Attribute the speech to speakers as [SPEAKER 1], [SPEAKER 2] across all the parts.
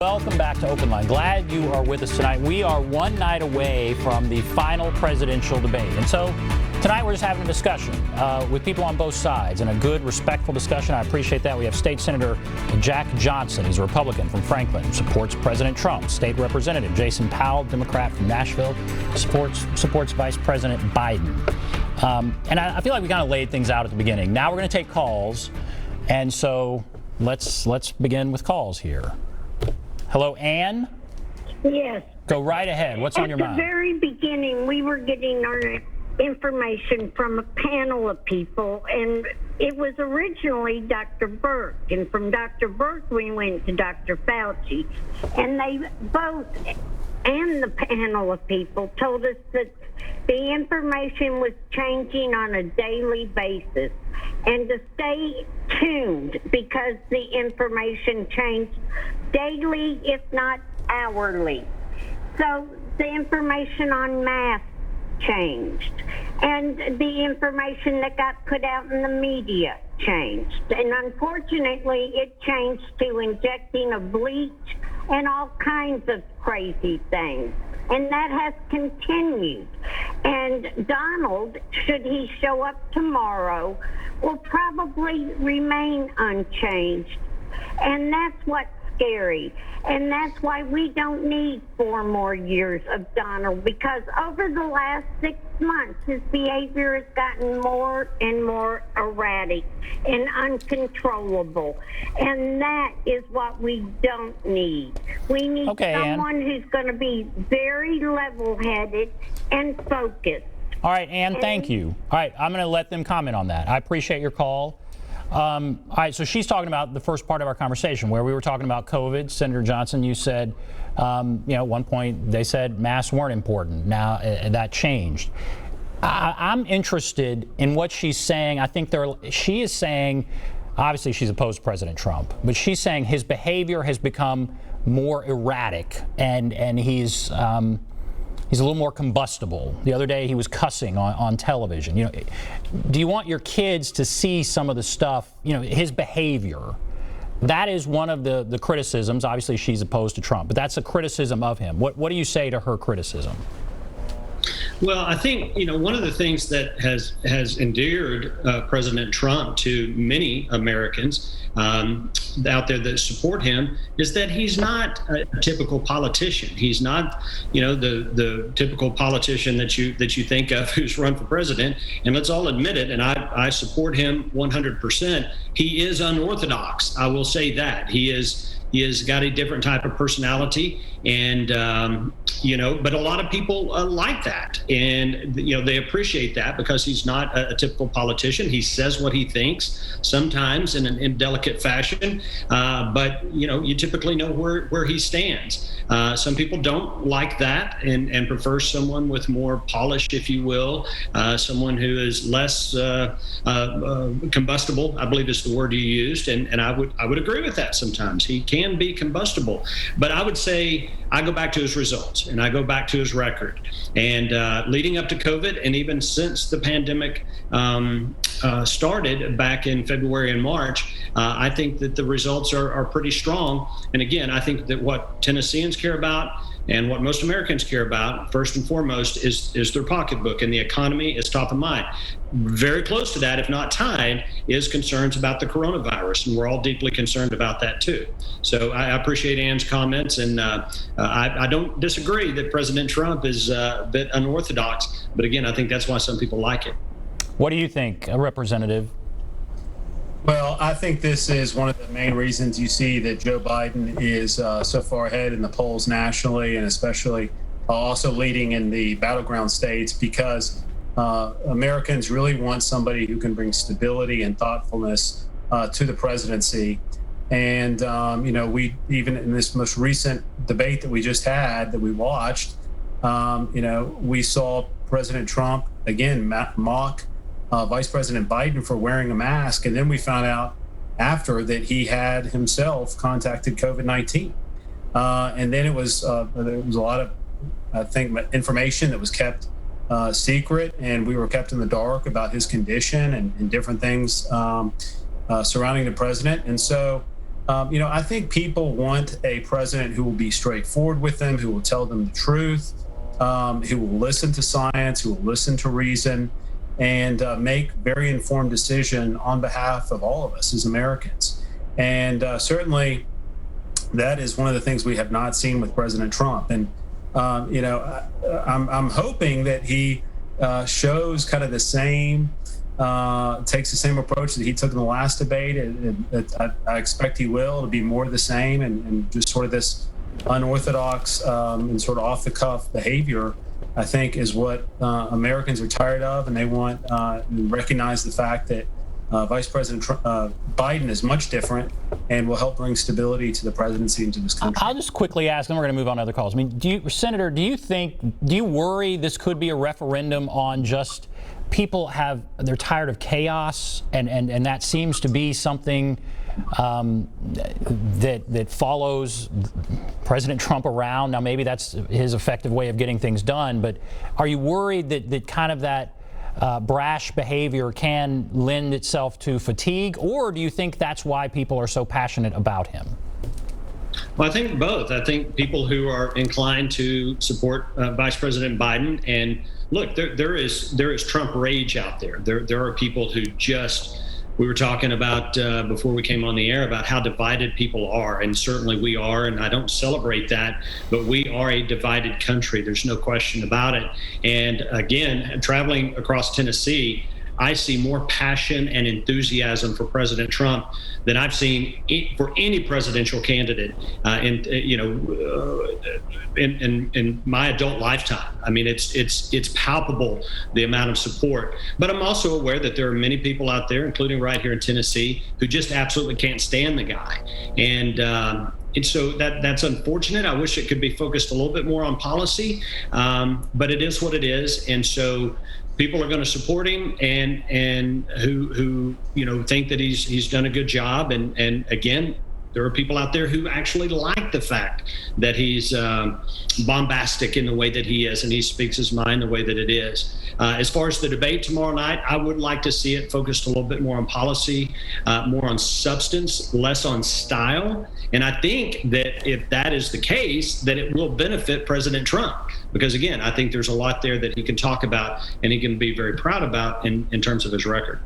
[SPEAKER 1] Welcome back to Open Line. Glad you are with us tonight. We are one night away from the final presidential debate. And so tonight we're just having a discussion with people on both sides, and a good, respectful discussion. I appreciate that. We have State Senator Jack Johnson. He's a Republican from Franklin, who supports President Trump. State Representative Jason Powell, Democrat from Nashville, supports Vice President Biden. And I feel like we kind of laid things out at the beginning. Now we're going to take calls. And so let's begin with calls here. Hello, Ann?
[SPEAKER 2] Yes.
[SPEAKER 1] Go right ahead. What's on your mind?
[SPEAKER 2] At the very beginning, we were getting our information from a panel of people, and it was originally Dr. Burke. And from Dr. Burke, we went to Dr. Fauci. And they both, and the panel of people, told us that the information was changing on a daily basis, and to stay tuned because the information changed daily, if not hourly. So the information on masks changed, and the information that got put out in the media changed. And unfortunately, it changed to injecting of bleach and all kinds of crazy things. And that has continued. And Donald, should he show up tomorrow, will probably remain unchanged. And that's what's scary. And that's why we don't need 4 more years of Donald, because over the last 6 months, his behavior has gotten more and more erratic and uncontrollable. And that is what we don't need. We need someone who's going to be very level-headed and focused.
[SPEAKER 1] All right, Ann, thank you. All right, I'm going to let them comment on that. I appreciate your call. All right, so she's talking about the first part of our conversation where we were talking about COVID. Senator Johnson, you said, at one point they said masks weren't important. Now that changed. I'm interested in what she's saying. I think she is saying, obviously she's opposed to President Trump, but she's saying his behavior has become more erratic, and he's a little more combustible. The other day he was cussing on television. Do you want your kids to see some of the stuff, his behavior? That is one of the criticisms. Obviously she's opposed to Trump, but that's a criticism of him. What do you say to her criticism?
[SPEAKER 3] Well, I think, one of the things that has endeared President Trump to many Americans out there that support him is that he's not a typical politician. He's not, the typical politician that you think of who's run for president. And let's all admit it, and I support him 100%. He is unorthodox. I will say that. He has got a different type of personality, and but a lot of people like that, and they appreciate that because he's not a typical politician. He says what he thinks, sometimes in an indelicate fashion, but you typically know where he stands. Some people don't like that and prefer someone with more polish, if you will, someone who is less combustible, I believe is the word you used, and I would agree with that. Sometimes he can be combustible, but I would say I go back to his results and I go back to his record. And leading up to COVID, and even since the pandemic started back in February and March, I think that the results are pretty strong. And again, I think that what Tennesseans care about and what most Americans care about, first and foremost, is their pocketbook, and the economy is top of mind. Very close to that, if not tied, is concerns about the coronavirus, and we're all deeply concerned about that too. So I appreciate Ann's comments, and I don't disagree that President Trump is a bit unorthodox, but again, I think that's why some people like it.
[SPEAKER 1] What do you think, Representative?
[SPEAKER 4] Well, I think this is one of the main reasons you see that Joe Biden is so far ahead in the polls nationally, and especially also leading in the battleground states, because Americans really want somebody who can bring stability and thoughtfulness to the presidency. And, we even in this most recent debate that we just had, that we watched, we saw President Trump, again, mock Vice President Biden for wearing a mask. And then we found out after that he had himself contacted COVID-19. And then there was a lot of, I think, information that was kept secret, and we were kept in the dark about his condition and different things surrounding the president. And so I think people want a president who will be straightforward with them, who will tell them the truth, who will listen to science, who will listen to reason, and make very informed decision on behalf of all of us as Americans. And certainly, that is one of the things we have not seen with President Trump. And I'm hoping that he shows kind of the same, takes the same approach that he took in the last debate. I expect he will. It'll be more of the same, and just sort of this unorthodox and sort of off-the-cuff behavior, I think, is what Americans are tired of, and they want to recognize the fact that Vice President Biden is much different and will help bring stability to the presidency and to this country.
[SPEAKER 1] I'll just quickly ask, and we're going to move on to other calls. I mean, Senator, do you worry this could be a referendum on just people they're tired of chaos, and that seems to be something that follows President Trump around? Now, maybe that's his effective way of getting things done, but are you worried that kind of that brash behavior can lend itself to fatigue, or do you think that's why people are so passionate about him?
[SPEAKER 3] Well, I think both. I think people who are inclined to support Vice President Biden, and look, there is Trump rage out there. There are people who just, we were talking about before we came on the air about how divided people are, and certainly we are, and I don't celebrate that, but we are a divided country. There's no question about it. And again, traveling across Tennessee, I see more passion and enthusiasm for President Trump than I've seen for any presidential candidate in my adult lifetime. I mean, it's palpable, the amount of support. But I'm also aware that there are many people out there, including right here in Tennessee, who just absolutely can't stand the guy. And so that's unfortunate. I wish it could be focused a little bit more on policy, but it is what it is. And so people are going to support him, and who think that he's done a good job. And again, there are people out there who actually like the fact that he's bombastic in the way that he is, and he speaks his mind the way that it is. As far as the debate tomorrow night, I would like to see it focused a little bit more on policy, more on substance, less on style. And I think that if that is the case, that it will benefit President Trump. Because again, I think there's a lot there that he can talk about and he can be very proud about in terms of his record.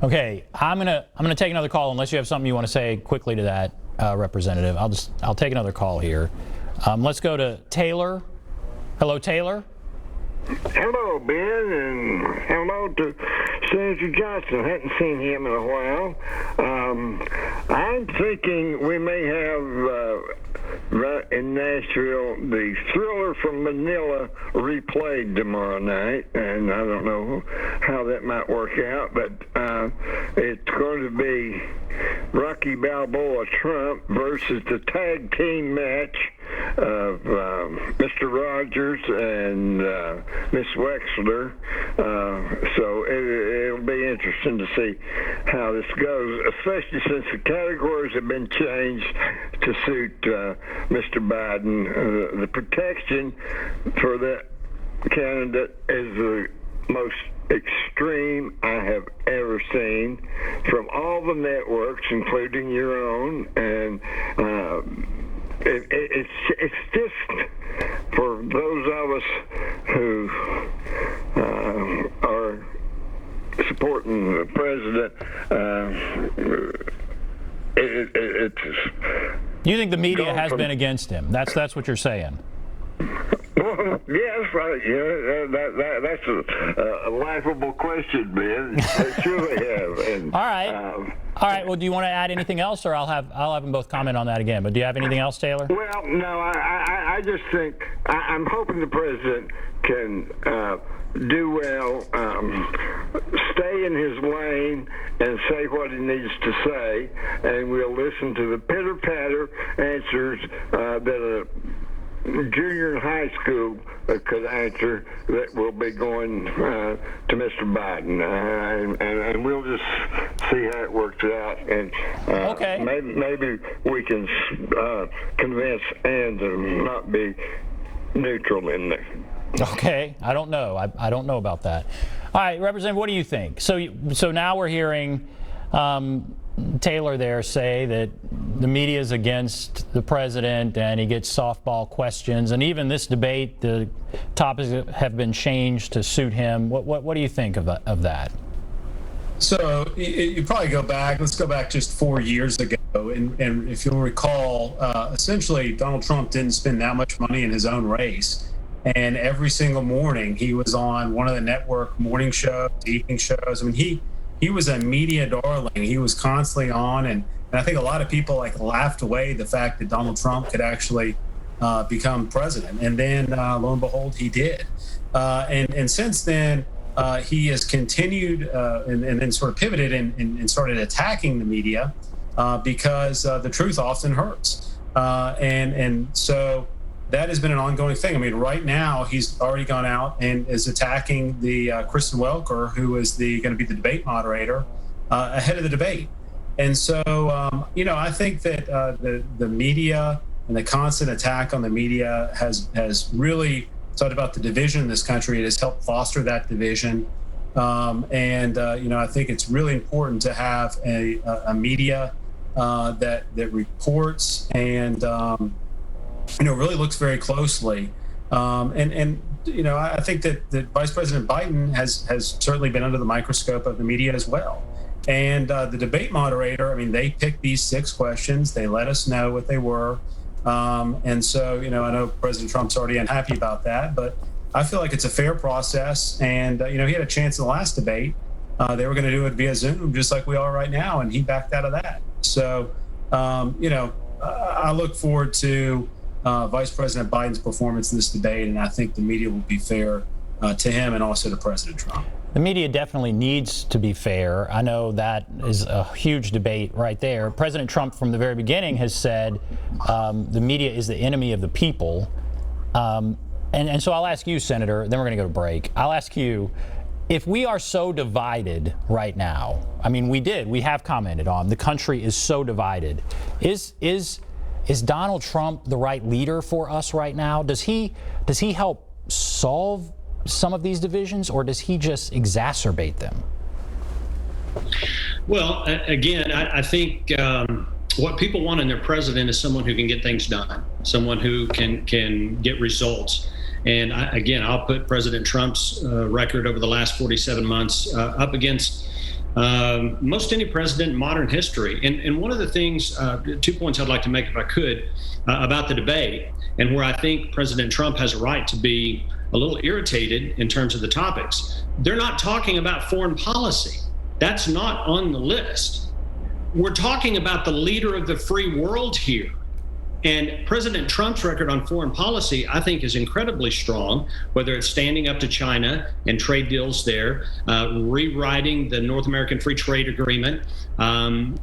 [SPEAKER 1] Okay, I'm gonna take another call unless you have something you want to say quickly to that, Representative. I'll take another call here. Let's go to Taylor. Hello, Taylor.
[SPEAKER 5] Hello, Ben, and hello to Senator Johnson. I hadn't seen him in a while. I'm thinking we may have right in Nashville the Thriller from Manila replayed tomorrow night, and I don't know how that might work out, but it's going to be Rocky Balboa Trump versus the tag team match of Mr. Rogers and Miss Wexler. So it'll be interesting to see how this goes, especially since the categories have been changed to suit Mr. Biden. The protection for that candidate is the most extreme I have ever seen from all the networks, including your own, and it's just for those of us who are supporting the president.
[SPEAKER 1] You think the media has been against him? That's what you're saying.
[SPEAKER 5] Well, yes, right. Yeah, that's a laughable question, Ben. They surely have. And,
[SPEAKER 1] all right. Well, do you want to add anything else, or I'll have them both comment on that again? But do you have anything else, Taylor?
[SPEAKER 5] Well, no. I just think I'm hoping the president can do well, stay in his lane, and say what he needs to say, and we'll listen to the pitter-patter answers that junior and high school could answer that will be going to Mr. Biden, and we'll just see how it works out. And
[SPEAKER 1] okay.
[SPEAKER 5] maybe we can convince Ann to not be neutral in there.
[SPEAKER 1] Okay, I don't know. I don't know about that. All right, Representative, what do you think? So now we're hearing Taylor there say that the media is against the president and he gets softball questions, and even this debate, the topics have been changed to suit him. What do you think of that?
[SPEAKER 4] So you probably let's go back just 4 years ago. And if you'll recall, essentially Donald Trump didn't spend that much money in his own race. And every single morning he was on one of the network morning shows, evening shows. I mean, he was a media darling. He was constantly on. And I think a lot of people laughed away the fact that Donald Trump could actually become president. And then lo and behold, he did. And since then, he has continued and then sort of pivoted and started attacking the media because the truth often hurts. And so that has been an ongoing thing. I mean, right now, he's already gone out and is attacking the Kristen Welker, who is going to be the debate moderator, ahead of the debate. And so, I think that the media and the constant attack on the media has really talked about the division in this country. It has helped foster that division. I think it's really important to have a media that reports and, really looks very closely. I think that Vice President Biden has certainly been under the microscope of the media as well. And the debate moderator, I mean, they picked these 6 questions. They let us know what they were. And so, I know President Trump's already unhappy about that, but I feel like it's a fair process. And, he had a chance in the last debate. They were going to do it via Zoom, just like we are right now, and he backed out of that. So, I look forward to Vice President Biden's performance in this debate, and I think the media will be fair to him and also to President Trump.
[SPEAKER 1] The media definitely needs to be fair. I know that is a huge debate right there. President Trump, from the very beginning, has said the media is the enemy of the people. And so I'll ask you, Senator, then we're going to go to break. I'll ask you, if we are so divided right now, I mean, we have commented on, the country is so divided. Is Donald Trump the right leader for us right now? Does he help solve some of these divisions, or does he just exacerbate them?
[SPEAKER 3] Well, again, I think what people want in their president is someone who can get things done, someone who can get results. And I'll put President Trump's record over the last 47 months up against most any president in modern history. And one of the things, 2 points I'd like to make if I could, about the debate, and where I think President Trump has a right to be a little irritated in terms of the topics. They're not talking about foreign policy. That's not on the list. We're talking about the leader of the free world here. And President Trump's record on foreign policy, I think, is incredibly strong, whether it's standing up to China and trade deals there, rewriting the North American Free Trade Agreement, the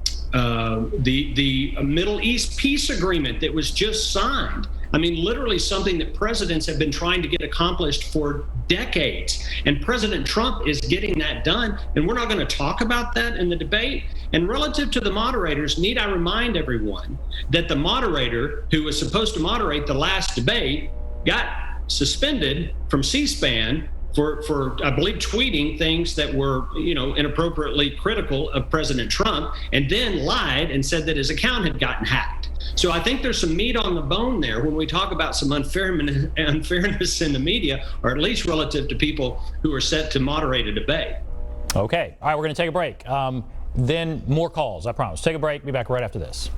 [SPEAKER 3] Middle East peace agreement that was just signed. I mean, literally something that presidents have been trying to get accomplished for decades. And President Trump is getting that done. And we're not going to talk about that in the debate. And relative to the moderators, need I remind everyone that the moderator who was supposed to moderate the last debate got suspended from C-SPAN for I believe, tweeting things that were, inappropriately critical of President Trump, and then lied and said that his account had gotten hacked. So I think there's some meat on the bone there when we talk about some unfairness in the media, or at least relative to people who are set to moderate a debate.
[SPEAKER 1] Okay. All right, we're going to take a break. Then more calls, I promise. Take a break. Be back right after this.